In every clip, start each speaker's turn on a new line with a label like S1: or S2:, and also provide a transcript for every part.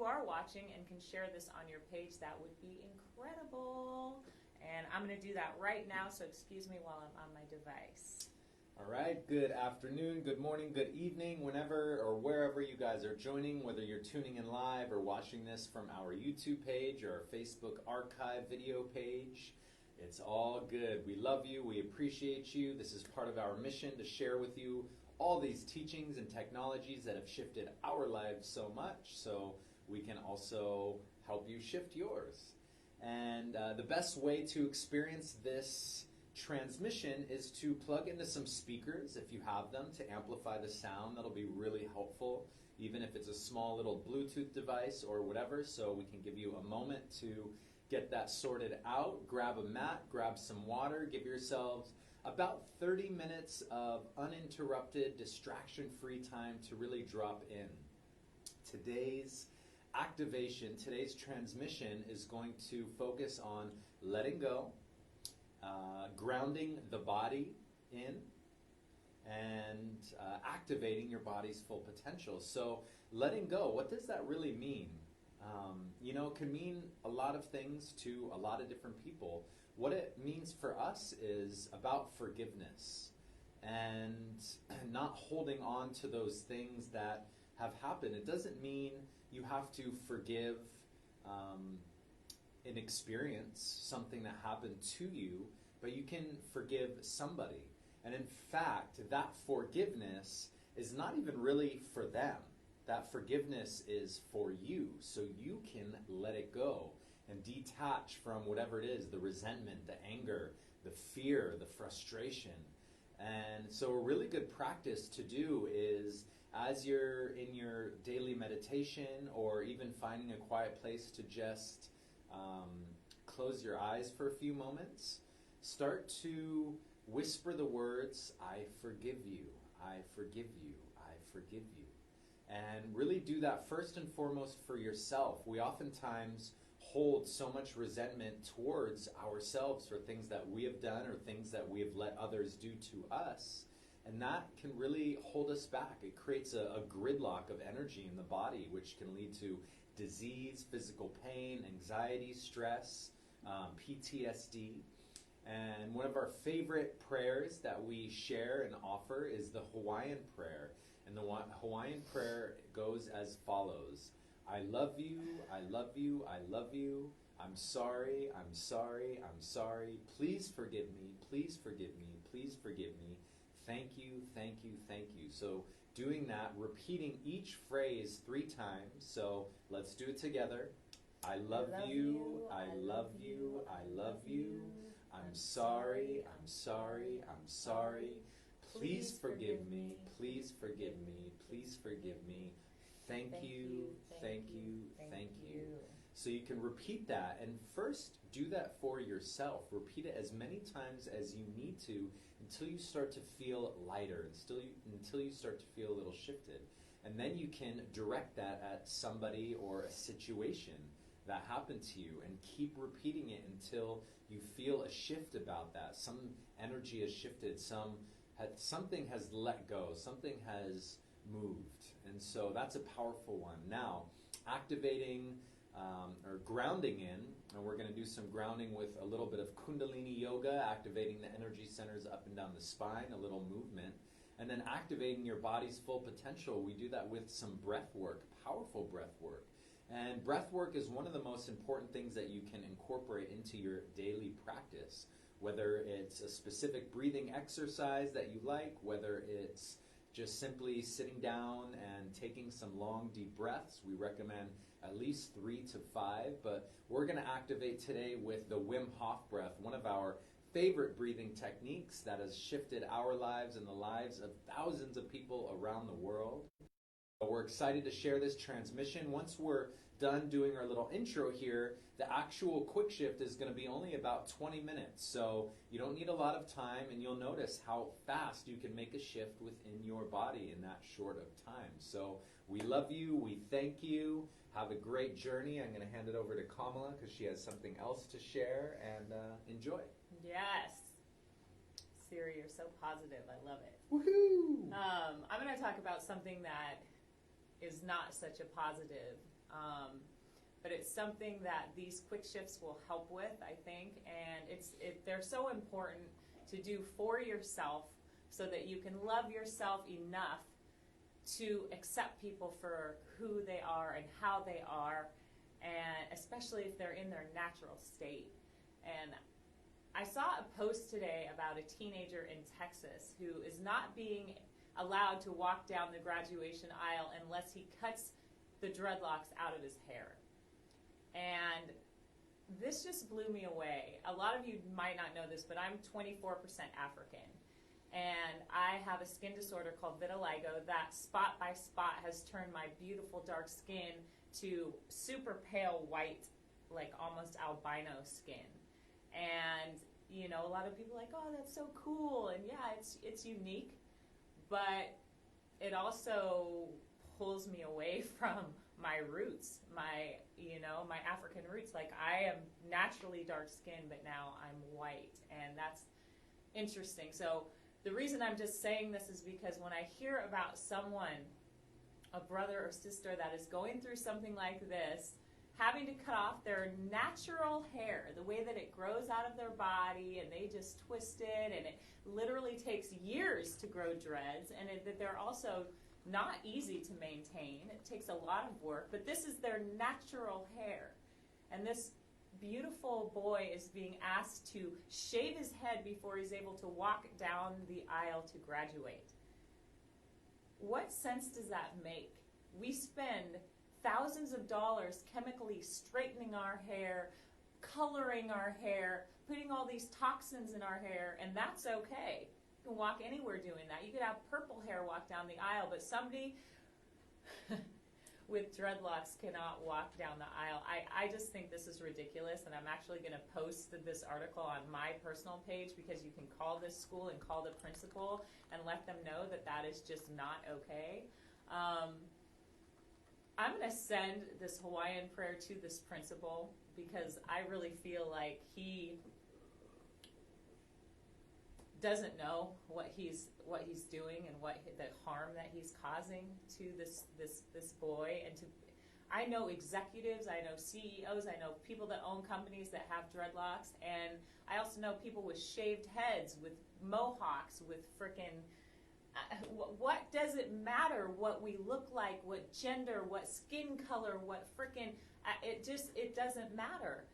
S1: are watching and can share this on your page, that would be incredible. And I'm going to do that right now, so excuse me while I'm on my device.
S2: All right, good afternoon, good morning, good evening, whenever or wherever you guys are joining, whether you're tuning in live or watching this from our YouTube page or our Facebook archive video page. It's all good. We love you. We appreciate you. This is part of our mission to share with you all these teachings and technologies that have shifted our lives so much, so we can also help you shift yours. And the best way to experience this transmission is to plug into some speakers if you have them to amplify the sound. That'll be really helpful, even if it's a small little Bluetooth device or whatever, so we can give you a moment to get that sorted out. Grab a mat, grab some water, give yourselves about 30 minutes of uninterrupted, distraction-free time to really drop in. Today's activation, today's transmission is going to focus on letting go, grounding the body in, and activating your body's full potential. So letting go, what does that really mean? It can mean a lot of things to a lot of different people. What it means for us is about forgiveness and not holding on to those things that have happened. It doesn't mean you have to forgive an experience, something that happened to you, but you can forgive somebody. And in fact, that forgiveness is not even really for them. That forgiveness is for you, so you can let it go and detach from whatever it is, the resentment, the anger, the fear, the frustration. And so a really good practice to do is, as you're in your daily meditation or even finding a quiet place to just close your eyes for a few moments, start to whisper the words, I forgive you, I forgive you, I forgive you. And really do that first and foremost for yourself. We oftentimes hold so much resentment towards ourselves for things that we have done or things that we have let others do to us. And that can really hold us back. It creates a gridlock of energy in the body, which can lead to disease, physical pain, anxiety, stress, PTSD. And one of our favorite prayers that we share and offer is the Hawaiian prayer. And the Hawaiian prayer goes as follows. I love you, I love you, I love you. I'm sorry, I'm sorry, I'm sorry. Please forgive me, please forgive me, please forgive me. Thank you, thank you, thank you. So doing that, repeating each phrase 3 times. So let's do it together. I love you, I love you, I love you. I'm sorry, I'm sorry, I'm sorry. Please forgive me, please forgive me, please forgive me. Thank you, thank you, thank you. So you can repeat that, and first do that for yourself. Repeat it as many times as you need to until you start to feel lighter, until you start to feel a little shifted. And then you can direct that at somebody or a situation that happened to you and keep repeating it until you feel a shift about that. Some energy has shifted, something has let go, something has moved. And so that's a powerful one. Now, activating or grounding in, and we're going to do some grounding with a little bit of kundalini yoga, activating the energy centers up and down the spine, a little movement, and then activating your body's full potential. We do that with some breath work, powerful breath work. And breath work is one of the most important things that you can incorporate into your daily practice, whether it's a specific breathing exercise that you like, whether it's just simply sitting down and taking some long, deep breaths. We recommend at least 3 to 5, but we're going to activate today with the Wim Hof breath, one of our favorite breathing techniques that has shifted our lives and the lives of thousands of people around the world. We're excited to share this transmission. Once we're done doing our little intro here, the actual quick shift is going to be only about 20 minutes. So you don't need a lot of time, and you'll notice how fast you can make a shift within your body in that short of time. So we love you. We thank you. Have a great journey. I'm going to hand it over to Kamala because she has something else to share, and enjoy.
S1: Yes. Siri, you're so positive. I love it.
S2: Woohoo!
S1: I'm going to talk about something that is not such a positive but it's something that these quick shifts will help with, I think, and they're so important to do for yourself so that you can love yourself enough to accept people for who they are and how they are, and especially if they're in their natural state. And I saw a post today about a teenager in Texas who is not being allowed to walk down the graduation aisle unless he cuts the dreadlocks out of his hair. And this just blew me away. A lot of you might not know this, but I'm 24% African. And I have a skin disorder called vitiligo that spot by spot has turned my beautiful dark skin to super pale white, like almost albino skin. And, you know, a lot of people are like, oh, that's so cool. And yeah, it's unique, but it also pulls me away from my roots, my African roots. Like, I am naturally dark skinned, but now I'm white. And that's interesting. So the reason I'm just saying this is because when I hear about someone, a brother or sister that is going through something like this, having to cut off their natural hair, the way that it grows out of their body, and they just twist it, and it literally takes years to grow dreads, and that they're also not easy to maintain. It takes a lot of work, but this is their natural hair. And this beautiful boy is being asked to shave his head before he's able to walk down the aisle to graduate. What sense does that make? We spend thousands of dollars chemically straightening our hair, coloring our hair, putting all these toxins in our hair, and that's okay. You can walk anywhere doing that. You could have purple hair walk down the aisle, but somebody with dreadlocks cannot walk down the aisle. I just think this is ridiculous, and I'm actually going to post this article on my personal page, because you can call this school and call the principal and let them know that that is just not okay. I'm going to send this Hawaiian prayer to this principal, because I really feel like he doesn't know what he's doing and what the harm that he's causing to this boy. And I know executives, I know CEOs, I know people that own companies that have dreadlocks, and I also know people with shaved heads, with mohawks, with frickin' what does it matter what we look like, what gender, what skin color, what frickin' it doesn't matter.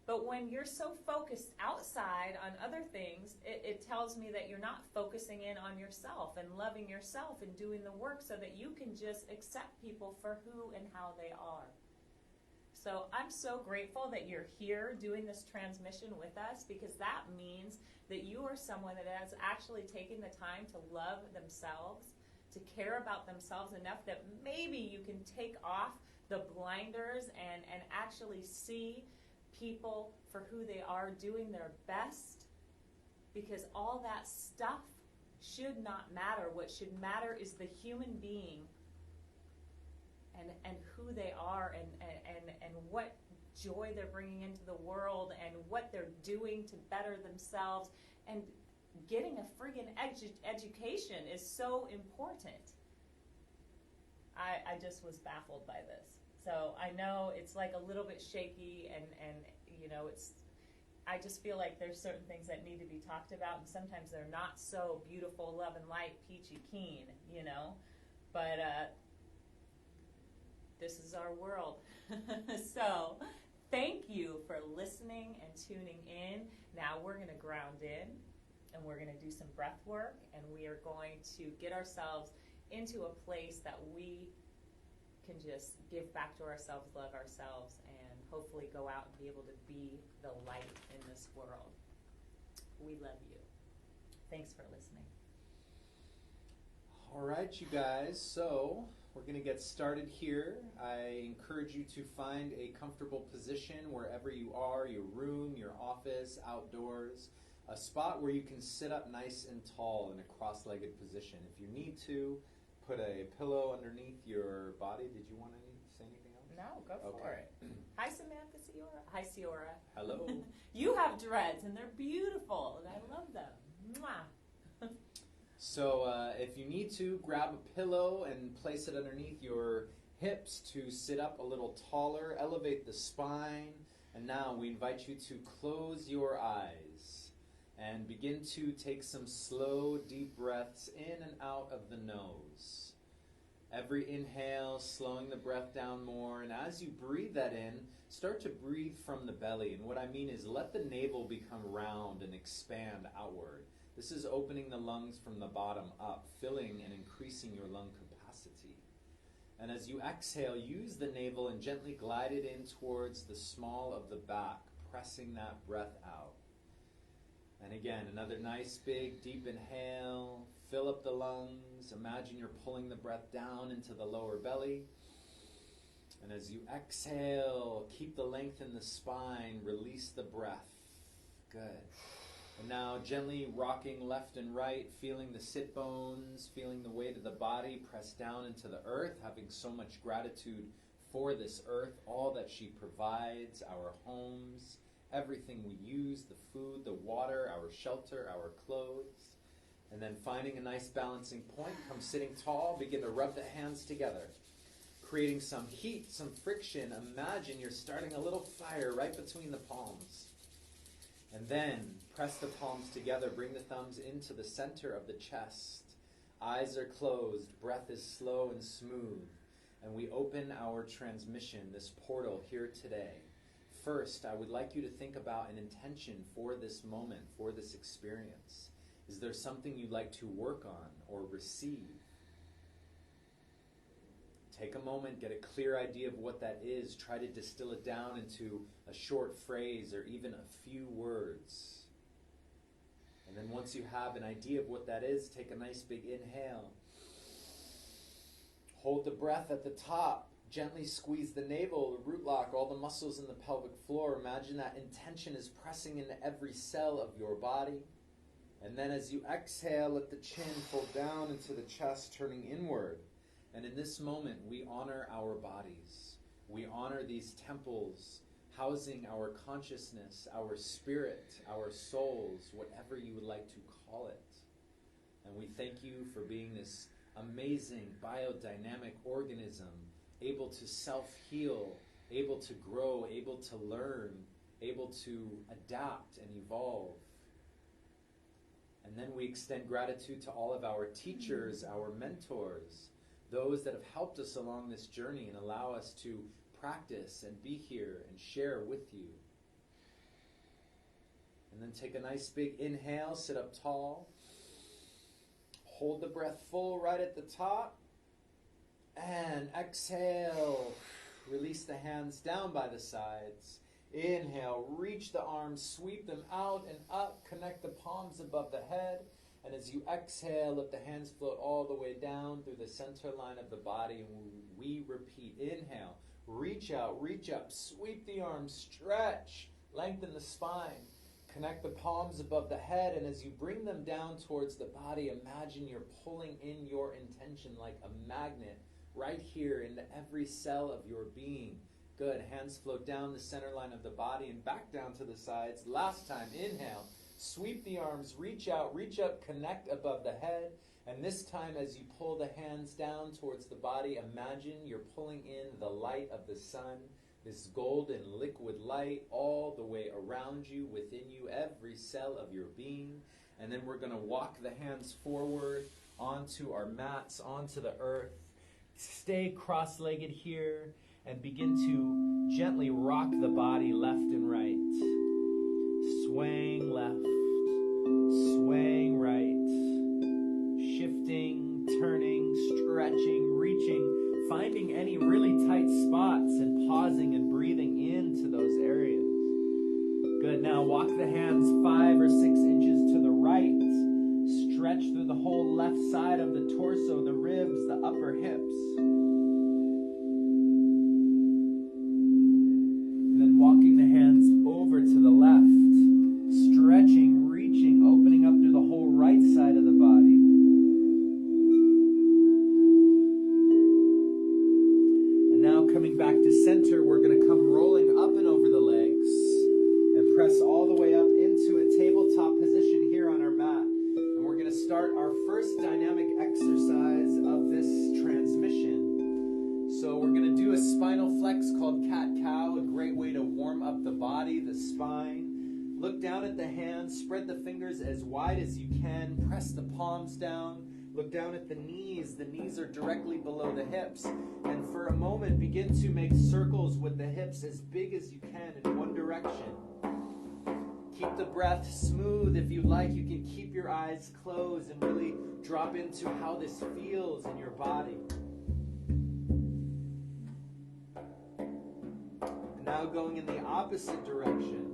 S1: But when you're so focused outside on other things, it tells me that you're not focusing in on yourself and loving yourself and doing the work so that you can just accept people for who and how they are. So I'm so grateful that you're here doing this transmission with us, because that means that you are someone that has actually taken the time to love themselves, to care about themselves enough that maybe you can take off the blinders and actually see people for who they are, doing their best, because all that stuff should not matter. What should matter is the human being and who they are and what joy they're bringing into the world and what they're doing to better themselves. And getting a friggin' education is so important. I just was baffled by this. So I know it's like a little bit shaky, and you know, I just feel like there's certain things that need to be talked about, and sometimes they're not so beautiful, love and light, peachy keen, you know. But this is our world. So thank you for listening and tuning in. Now we're going to ground in, and we're going to do some breath work, and we are going to get ourselves into a place that we can just give back to ourselves, love ourselves, and hopefully go out and be able to be the light in this world. We love you. Thanks for listening.
S2: All right, you guys. So we're going to get started here. I encourage you to find a comfortable position wherever you are, your room, your office, outdoors, a spot where you can sit up nice and tall in a cross-legged position. If you need to, put a pillow underneath your body. Did you want to say anything else?
S1: No, go for it. Hi, Samantha Ciora. Hi, Ciora.
S2: Hello.
S1: You have dreads, and they're beautiful, and I love them. Mwah.
S2: So if you need to, grab a pillow and place it underneath your hips to sit up a little taller, elevate the spine, and now we invite you to close your eyes and begin to take some slow, deep breaths in and out of the nose. Every inhale, slowing the breath down more, and as you breathe that in, start to breathe from the belly. And what I mean is let the navel become round and expand outward. This is opening the lungs from the bottom up, filling and increasing your lung capacity. And as you exhale, use the navel and gently glide it in towards the small of the back, pressing that breath out. And again, another nice big deep inhale. Fill up the lungs. Imagine you're pulling the breath down into the lower belly. And as you exhale, keep the length in the spine. Release the breath. Good. And now gently rocking left and right, feeling the sit bones, feeling the weight of the body press down into the earth, having so much gratitude for this earth, all that she provides, our homes, everything we use, the food, the water, our shelter, our clothes. And then finding a nice balancing point, come sitting tall, begin to rub the hands together, creating some heat, some friction. Imagine you're starting a little fire right between the palms. And then press the palms together, bring the thumbs into the center of the chest. Eyes are closed, breath is slow and smooth. And we open our transmission, this portal here today. First, I would like you to think about an intention for this moment, for this experience. Is there something you'd like to work on or receive? Take a moment, get a clear idea of what that is. Try to distill it down into a short phrase or even a few words. And then once you have an idea of what that is, take a nice big inhale. Hold the breath at the top. Gently squeeze the navel, the root lock, all the muscles in the pelvic floor. Imagine that intention is pressing into every cell of your body. And then as you exhale, let the chin fold down into the chest, turning inward. And in this moment, we honor our bodies. We honor these temples, housing our consciousness, our spirit, our souls, whatever you would like to call it. And we thank you for being this amazing biodynamic organism, able to self-heal, able to grow, able to learn, able to adapt and evolve. And then we extend gratitude to all of our teachers, our mentors, those that have helped us along this journey and allow us to practice and be here and share with you. And then take a nice big inhale, sit up tall. Hold the breath full right at the top. And exhale. Release the hands down by the sides. Inhale, reach the arms, sweep them out and up. Connect the palms above the head. And as you exhale, let the hands float all the way down through the center line of the body. And we repeat. Inhale, reach out, reach up, sweep the arms, stretch, lengthen the spine. Connect the palms above the head. And as you bring them down towards the body, imagine you're pulling in your intention like a magnet right here into every cell of your being. Good. Hands float down the center line of the body and back down to the sides. Last time, inhale. Sweep the arms, reach out, reach up, connect above the head. And this time as you pull the hands down towards the body, imagine you're pulling in the light of the sun, this golden liquid light all the way around you, within you, every cell of your being. And then we're going to walk the hands forward onto our mats, onto the earth. Stay cross-legged here and begin to gently rock the body left and right. Swaying left, swaying right, shifting, turning, stretching, reaching, finding any really tight spots and pausing and breathing into those areas. Good. Now walk the hands 5 or 6 inches to the right. Stretch through the whole left side of the torso, the ribs, the upper hips. And then walking the hands over to the left. Stretching, reaching, opening up through the whole right side of the body. And now coming back to center, we're going to come rolling up and over the legs and press all the way up into a tabletop position here on our mat. And we're going to start our first dynamic exercise of this transmission. cat-cow, a great way to warm up the body, the spine. Look down at the hands, spread the fingers as wide as you can, press the palms down. Look down at the knees. The knees are directly below the hips. And for a moment, begin to make circles with the hips as big as you can in one direction. Keep the breath smooth. If you'd like, you can keep your eyes closed and really drop into how this feels in your body. And now going in the opposite direction.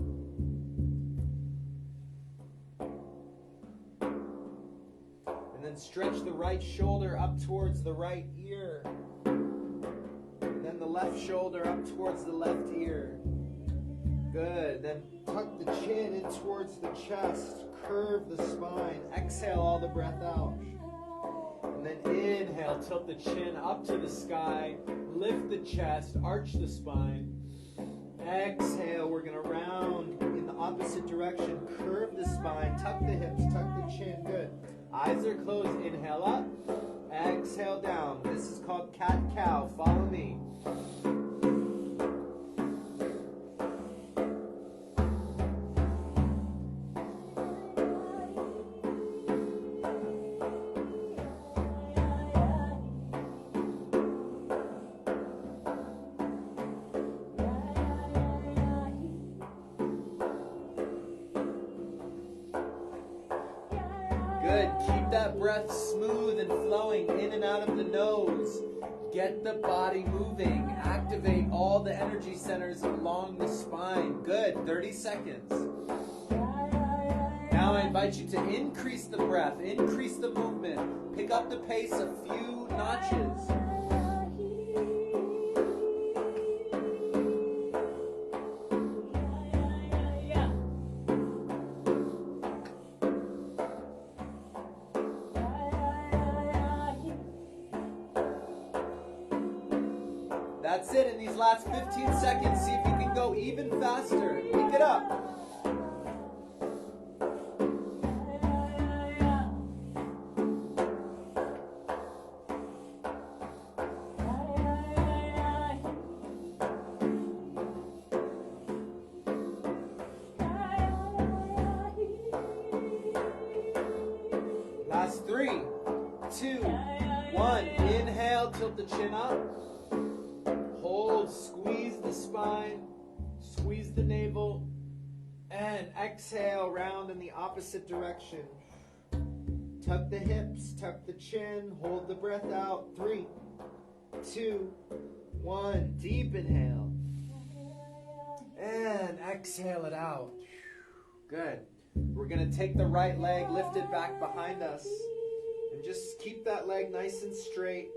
S2: And stretch the right shoulder up towards the right ear. And then the left shoulder up towards the left ear. Good. Then tuck the chin in towards the chest. Curve the spine. Exhale all the breath out. And then inhale, tilt the chin up to the sky. Lift the chest, arch the spine. Exhale, we're going to round in the opposite direction. Curve the spine, tuck the hips, tuck the chin. Good. Eyes are closed. Inhale up. Exhale down. This is called cat-cow. Follow me. Good. Keep that breath smooth and flowing in and out of the nose. Get the body moving. Activate all the energy centers along the spine. Good. 30 seconds. Now I invite you to increase the breath, increase the movement. Pick up the pace a few notches. That's it. In these last 15 seconds, see if you can go even faster. Pick it up. Last 3, 2, 1. Inhale, tilt the chin up. Hold, squeeze the spine, squeeze the navel, and exhale, round in the opposite direction. Tuck the hips, tuck the chin, hold the breath out. 3, 2, 1. Deep inhale. And exhale it out. Good. We're going to take the right leg lifted back behind us. And just keep that leg nice and straight.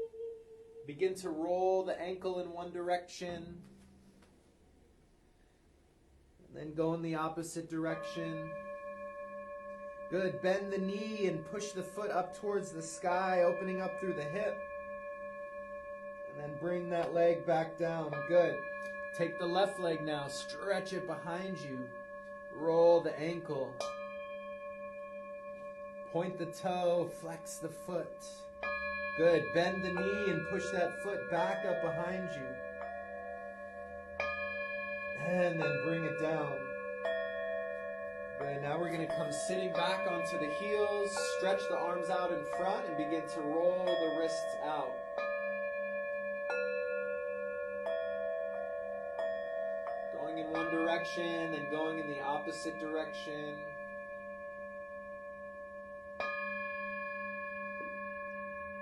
S2: Begin to roll the ankle in one direction. And then go in the opposite direction. Good. Bend the knee and push the foot up towards the sky, opening up through the hip. And then bring that leg back down. Good. Take the left leg now. Stretch it behind you. Roll the ankle. Point the toe. Flex the foot. Good. Bend the knee and push that foot back up behind you. And then bring it down. Good. Now we're going to come sitting back onto the heels. Stretch the arms out in front and begin to roll the wrists out. Going in one direction and going in the opposite direction.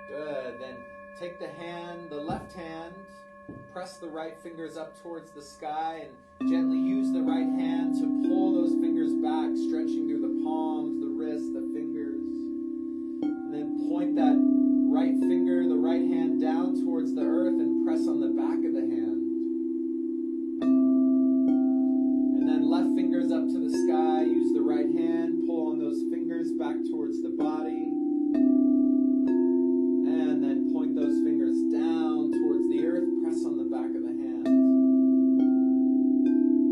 S2: Good. Then take the hand, the left hand, press the right fingers up towards the sky and gently use the right hand to pull those fingers back, stretching through the palms, the wrists, the fingers. And then point that right finger, the right hand down towards the earth and press on the back of the hand. And then left fingers up to the sky, use the right hand, pull on those fingers back towards the body. And then point those fingers down towards the earth. Press on the back of the hand.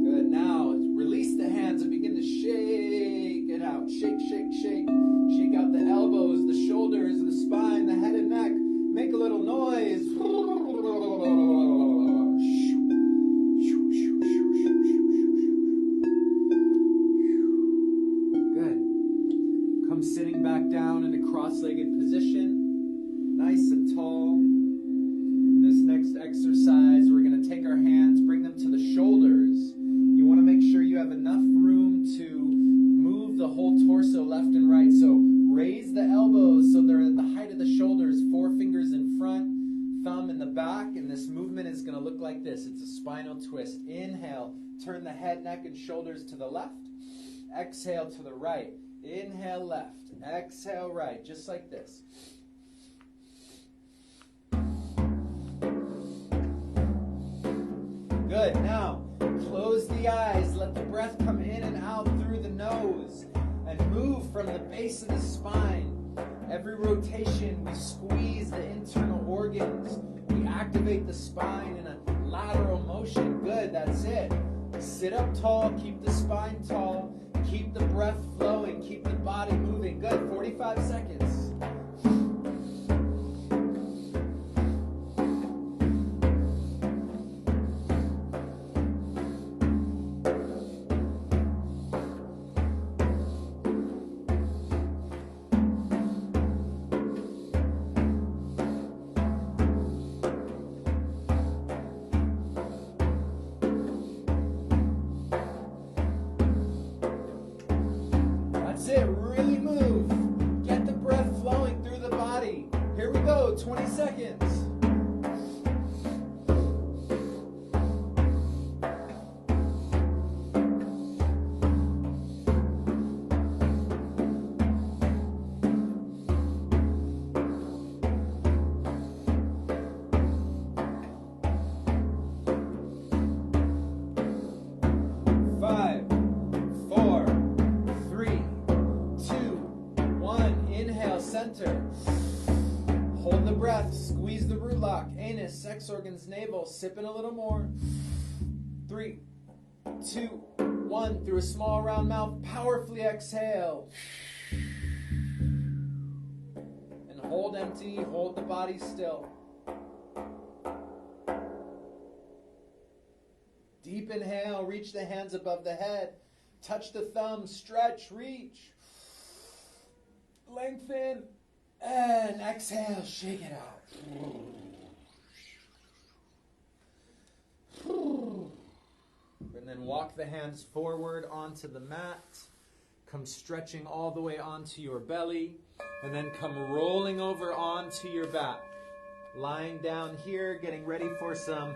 S2: Good. Now, release the hands and begin to shake it out. Shake, shake, shake. Shake out the elbows, the shoulders, the spine, the head and neck. Make a little noise. back down in a cross-legged position, nice and tall. In this next exercise, we're going to take our hands, bring them to the shoulders. You want to make sure you have enough room to move the whole torso left and right. So raise the elbows so they're at the height of the shoulders, 4 fingers in front, thumb in the back, and this movement is going to look like this. It's a spinal twist. Inhale, turn the head, neck, and shoulders to the left. Exhale to the right. Inhale left. Exhale right. Just like this. Good. Now, close the eyes. Let the breath come in and out through the nose. And move from the base of the spine. Every rotation, we squeeze the internal organs. We activate the spine in a lateral motion. Good. That's it. Sit up tall. Keep the spine tall. Keep the breath flowing. Keep the body moving. Good. 45 seconds. That's it. Really move. Get the breath flowing through the body. Here we go. 20 seconds. Hold the breath. Squeeze the root lock. Anus, sex organs, navel. Sip in a little more. 3, 2, 1. Through a small round mouth. Powerfully exhale. And hold empty. Hold the body still. Deep inhale. Reach the hands above the head. Touch the thumbs. Stretch. Reach. Lengthen. And exhale, shake it out. And then walk the hands forward onto the mat. Come stretching all the way onto your belly. And then come rolling over onto your back. Lying down here, getting ready for some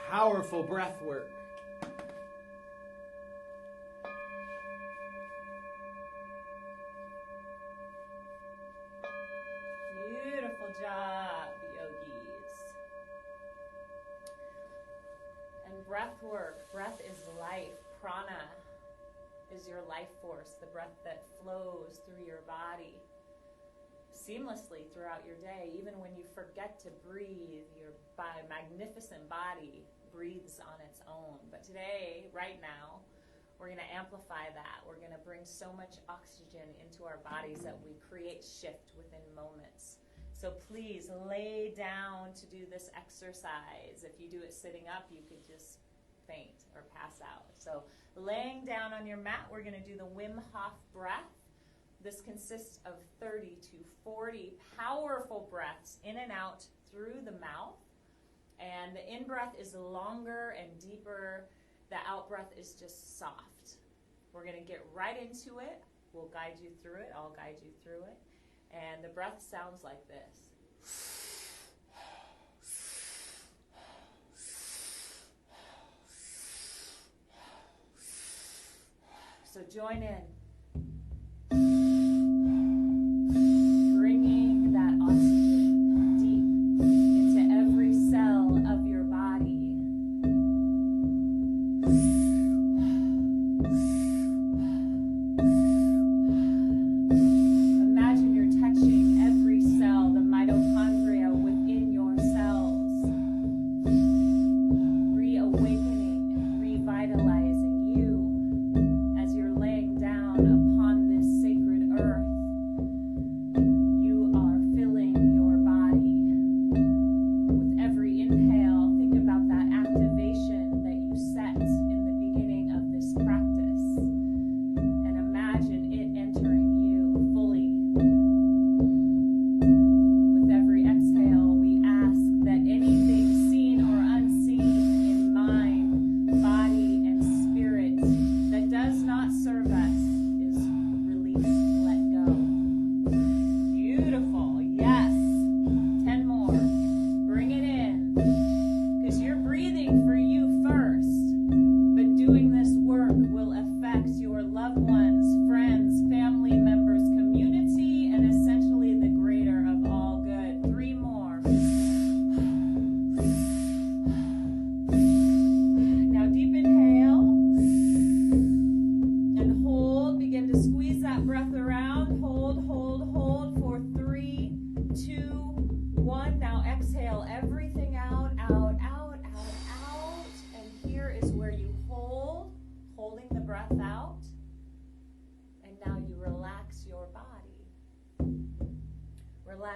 S2: powerful breath work.
S1: Job, yogis. And breath work. Breath is life. Prana is your life force, the breath that flows through your body seamlessly throughout your day. Even when you forget to breathe, your magnificent body breathes on its own. But today, right now, we're going to amplify that. We're going to bring so much oxygen into our bodies that we create shift within moments. So please lay down to do this exercise. If you do it sitting up, you could just faint or pass out. So laying down on your mat, we're going to do the Wim Hof breath. This consists of 30 to 40 powerful breaths in and out through the mouth. And the in-breath is longer and deeper. The out-breath is just soft. We're going to get right into it. We'll guide you through it. I'll guide you through it. And the breath sounds like this. So join in. Bringing that oxygen deep into every cell of your body. Reawakening, revitalizing you as you're laying down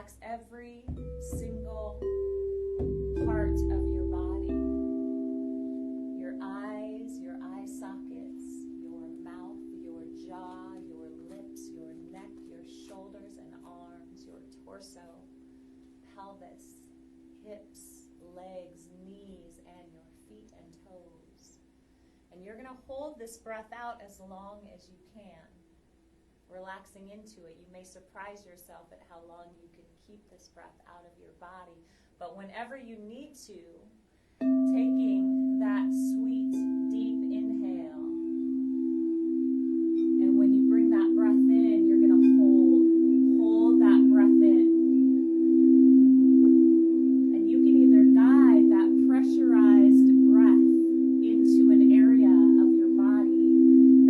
S1: relax every single part of your body. Your eyes, your eye sockets, your mouth, your jaw, your lips, your neck, your shoulders and arms, your torso, pelvis, hips, legs, knees, and your feet and toes. And you're going to hold this breath out as long as you can, relaxing into it. You may surprise yourself at how long you can keep this breath out of your body. But whenever you need to, taking that sweet, deep inhale, and when you bring that breath in, you're going to hold that breath in. And you can either guide that pressurized breath into an area of your body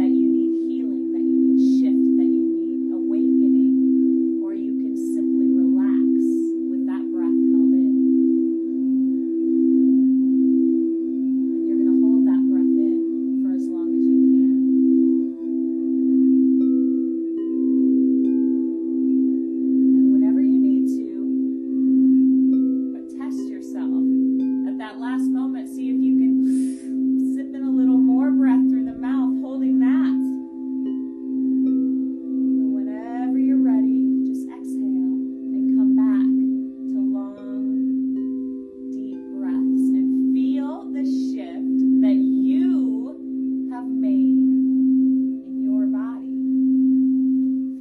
S1: that you need healing, that you need shift, that you need awakening, or you can simply relax with that breath held in. And you're going to hold that breath in for as long as you can. And whenever you need to, but test yourself at that last moment, see if you can sip in a little more breath through the mouth, holding that. And whenever you're ready, just exhale and come back to long, deep breaths and feel the shift that you have made in your body.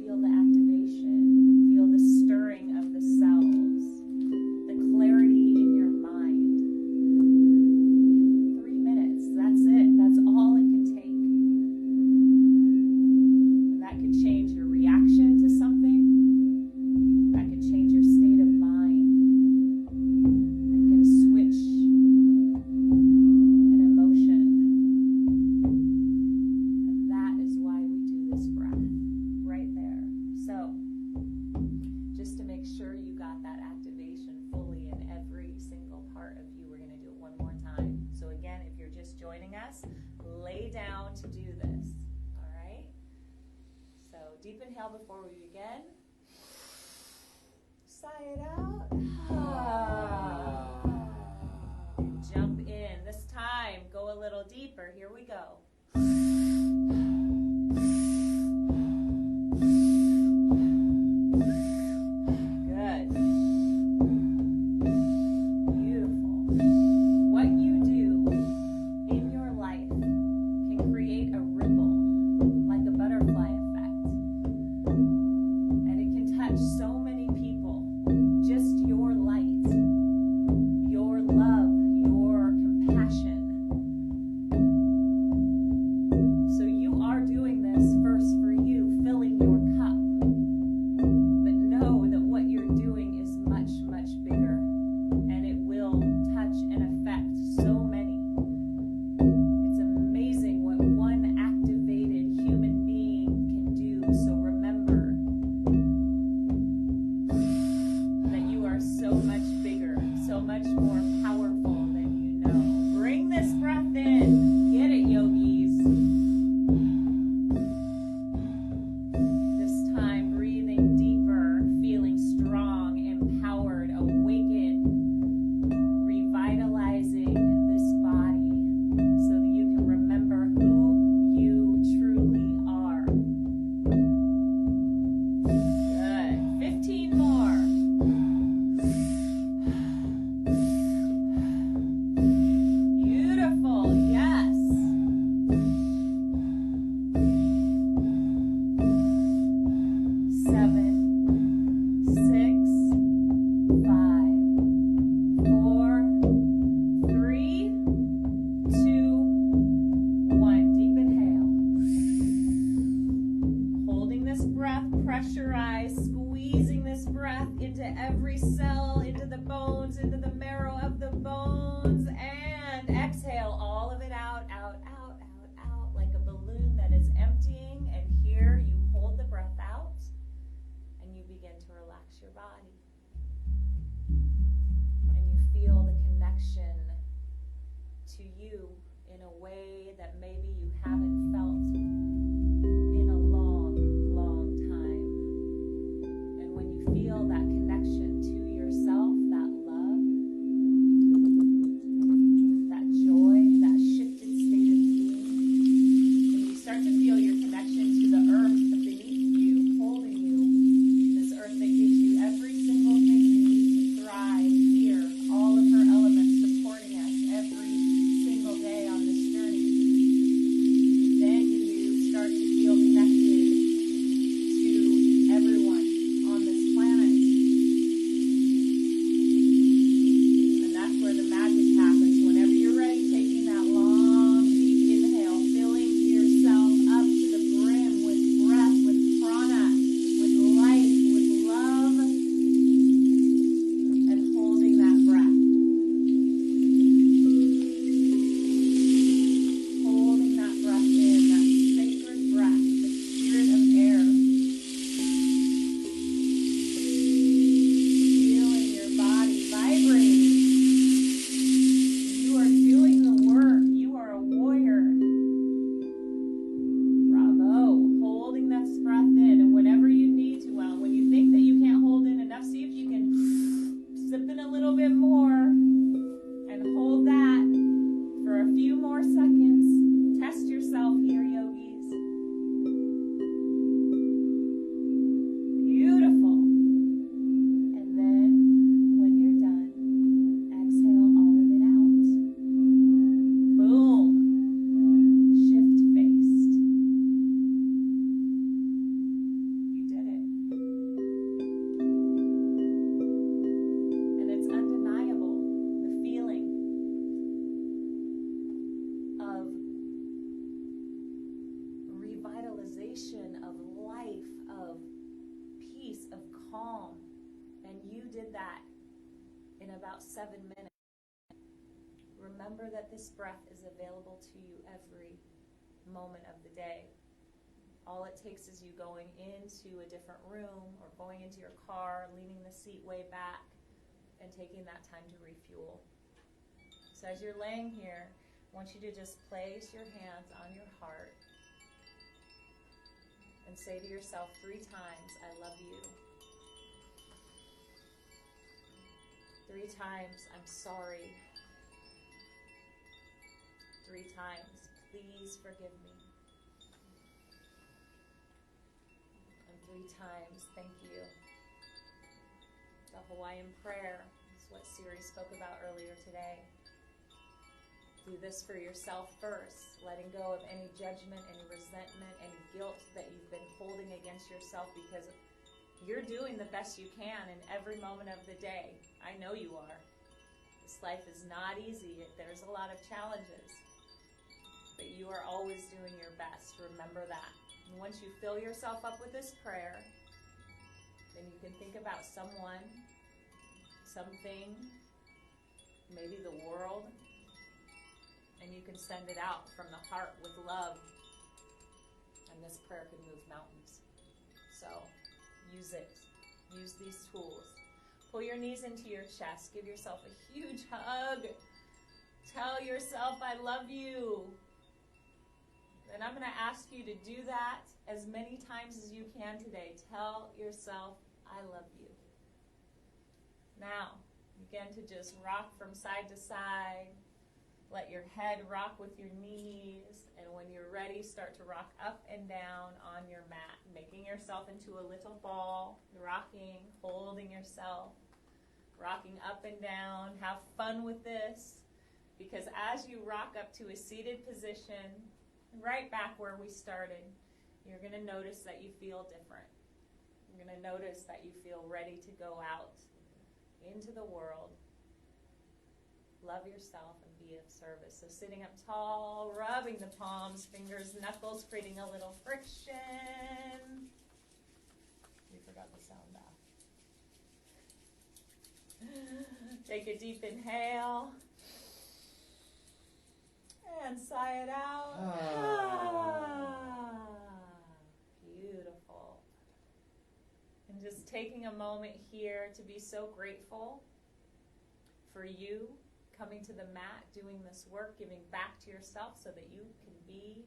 S1: Feel the activation, feel the stirring of the cells, the clarity in your mind. 3 minutes, that's it. That's all it can take. And that could change your reaction to something. That could change your state of mind. It can switch an emotion. And that is why we do this breath right there. So, just to make sure you got that activation fully in every single part of you, we're going to do it one more time. So again, if you're just joining us, lay down to do this. All right? So deep inhale before we begin. Sigh it out. And jump in. This time, go a little deeper. Here we go. Good. Beautiful. What you do in your life can create a ripple, like a butterfly effect. And it can touch so many people. Just your light, your love, your compassion. So you are doing this first for you, filling your cup. But know that what you're doing is much, much bigger. And it will touch and affect so many. It's amazing what one activated human being can do. So remember that you are so much bigger, so much more powerful than you know. Bring this breath in. Get it, yogis. This time, breathing deeper, feeling strong, empowered, awakened, revitalizing this body so that you can remember who you truly are. Good. 15 more. Beautiful. Yes. 7, 6, 5, 4, 3, 2, 1. Deep inhale. Holding this breath, pressurized, squeezing this breath into every cell, into the bones, into the marrow of the bones, and exhale all of it out, out, out, out, out, like a balloon that is emptying. And here you hold the breath out, and you begin to relax your body. And you feel the connection to you in a way that maybe you haven't felt in a long, long time. And when you feel that connection vibration of life, of peace, of calm. And you did that in about 7 minutes. Remember that this breath is available to you every moment of the day. All it takes is you going into a different room or going into your car, leaning the seat way back, and taking that time to refuel. So as you're laying here, I want you to just place your hands on your heart and say to yourself 3 times, I love you. 3 times, I'm sorry. 3 times, please forgive me. And 3 times, thank you. The Hawaiian prayer is what Siri spoke about earlier today. Do this for yourself first, letting go of any judgment, any resentment, any guilt that you've been holding against yourself, because you're doing the best you can in every moment of the day. I know you are. This life is not easy. There's a lot of challenges. But you are always doing your best. Remember that. And once you fill yourself up with this prayer, then you can think about someone, something, maybe the world, and you can send it out from the heart with love. And this prayer can move mountains. So use it. Use these tools. Pull your knees into your chest. Give yourself a huge hug. Tell yourself, I love you. And I'm going to ask you to do that as many times as you can today. Tell yourself, I love you. Now, begin to just rock from side to side. Let your head rock with your knees. And when you're ready, start to rock up and down on your mat, making yourself into a little ball, rocking, holding yourself, rocking up and down. Have fun with this, because as you rock up to a seated position, right back where we started, you're going to notice that you feel different. You're going to notice that you feel ready to go out into the world, love yourself, and be of service. So sitting up tall, rubbing the palms, fingers, knuckles, creating a little friction. We forgot the sound bath. Take a deep inhale. And sigh it out. Beautiful. And just taking a moment here to be so grateful for you coming to the mat, doing this work, giving back to yourself so that you can be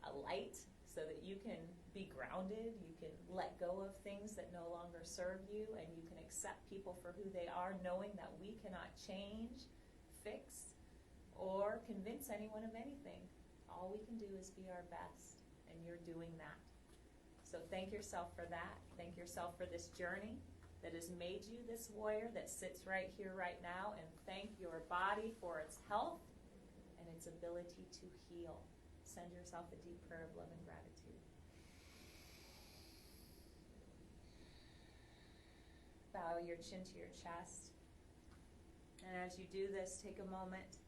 S1: a light, so that you can be grounded, you can let go of things that no longer serve you, and you can accept people for who they are, knowing that we cannot change, fix, or convince anyone of anything. All we can do is be our best, and you're doing that. So thank yourself for that. Thank yourself for this journey that has made you this warrior that sits right here, right now, and thank your body for its health and its ability to heal. Send yourself a deep prayer of love and gratitude. Bow your chin to your chest. And as you do this, take a moment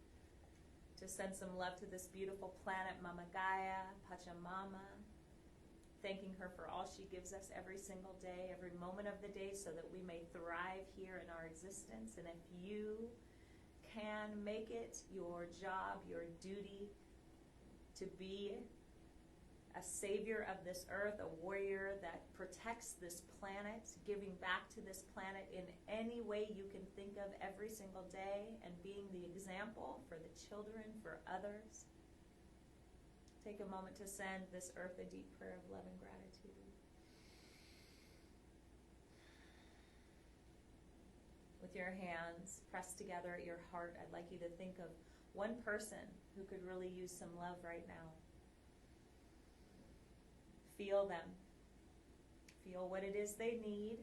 S1: to send some love to this beautiful planet, Mama Gaia, Pachamama, thanking her for all she gives us every single day, every moment of the day, so that we may thrive here in our existence. And if you can make it your job, your duty, to be a savior of this earth, a warrior that protects this planet, giving back to this planet in any way you can think of every single day, and being the example for the children, for others. Take a moment to send this earth a deep prayer of love and gratitude. With your hands pressed together at your heart, I'd like you to think of one person who could really use some love right now. Feel them. Feel what it is they need.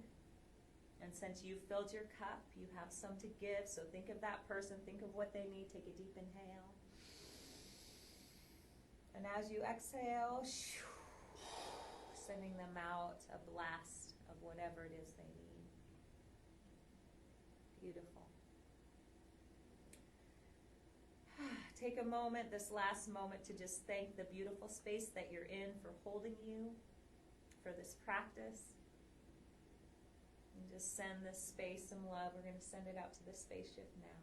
S1: And since you've filled your cup, you have some to give. So think of that person. Think of what they need. Take a deep inhale. And as you exhale, sending them out a blast of whatever it is they need. Beautiful. take a moment, this last moment, to just thank the beautiful space that you're in for holding you for this practice. And just send this space some love. We're going to send it out to the spaceship now.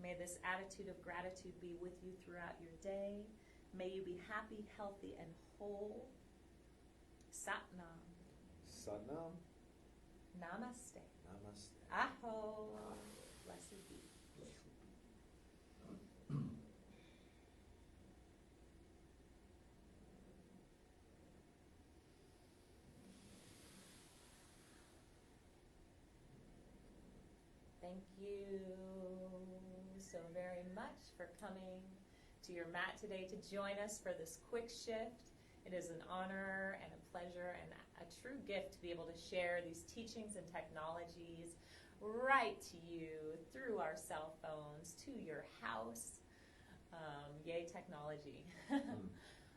S1: May this attitude of gratitude be with you throughout your day. May you be happy, healthy, and whole. Sat Nam.
S2: Sadnam.
S1: Namaste.
S2: Namaste.
S1: Aho. Blessed be. Thank you so very much for coming to your mat today to join us for this quick shift. It is an honor and a pleasure and a true gift to be able to share these teachings and technologies right to you through our cell phones to your house. Yay, technology.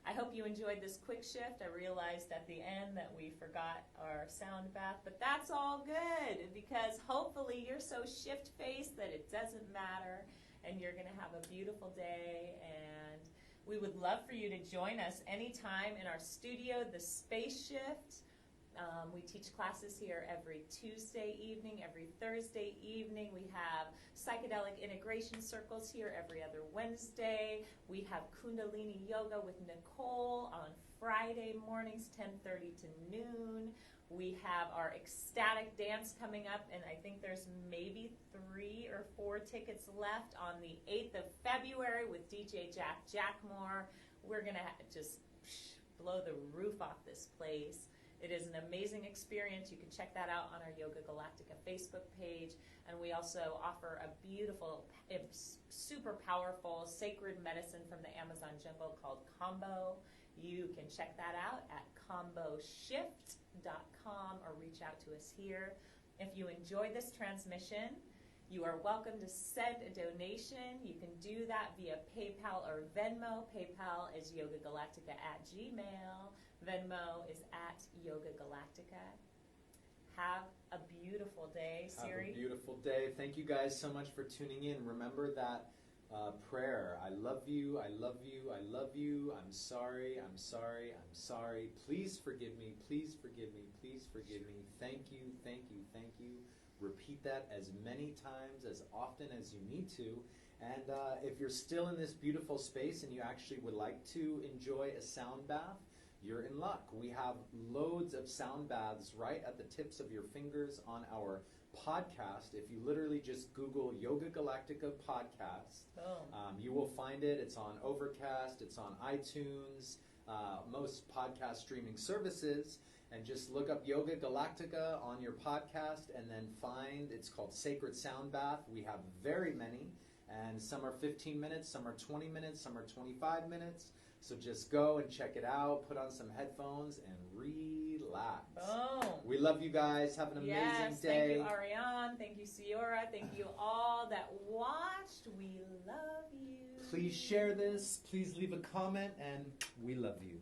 S1: I hope you enjoyed this quick shift. I realized at the end that we forgot our sound bath, but that's all good because hopefully you're so shift-faced that it doesn't matter and you're going to have a beautiful day. And we would love for you to join us anytime in our studio, the Space Shift. We teach classes here every Tuesday evening, every Thursday evening. We have psychedelic integration circles here every other Wednesday. We have kundalini yoga with Nicole on Friday mornings, 10:30 to noon. We have our ecstatic dance coming up, and I think there's maybe 3 or 4 tickets left on the 8th of February with DJ Jack Jackmore. We're going to just blow the roof off this place. It is an amazing experience. You can check that out on our Yoga Galactica Facebook page. And we also offer a beautiful, super powerful sacred medicine from the Amazon jungle called Kambo. You can check that out at comboshift.com or reach out to us here. If you enjoy this transmission, you are welcome to send a donation. You can do that via PayPal or Venmo. PayPal is yogagalactica@gmail. Venmo is @yogagalactica. Have a beautiful day, Siri.
S2: Have a beautiful day. Thank you guys so much for tuning in. Remember that prayer. I love you, I love you, I love you. I'm sorry, I'm sorry, I'm sorry. Please forgive me, please forgive me, please forgive me. Thank you, thank you, thank you. Repeat that as many times, as often as you need to. And if you're still in this beautiful space and you actually would like to enjoy a sound bath, you're in luck. We have loads of sound baths right at the tips of your fingers on our podcast. If you literally just Google Yoga Galactica podcast, you will find it. It's on Overcast, it's on iTunes, most podcast streaming services, and just look up Yoga Galactica on your podcast and then find, it's called Sacred Sound Bath. We have very many, and some are 15 minutes, some are 20 minutes, some are 25 minutes. So just go and check it out, put on some headphones, and relax.
S1: Boom.
S2: We love you guys. Have an amazing day.
S1: Thank you, Ariane. Thank you, Ciora. Thank you all that watched. We love you.
S2: Please share this. Please leave a comment, and we love you.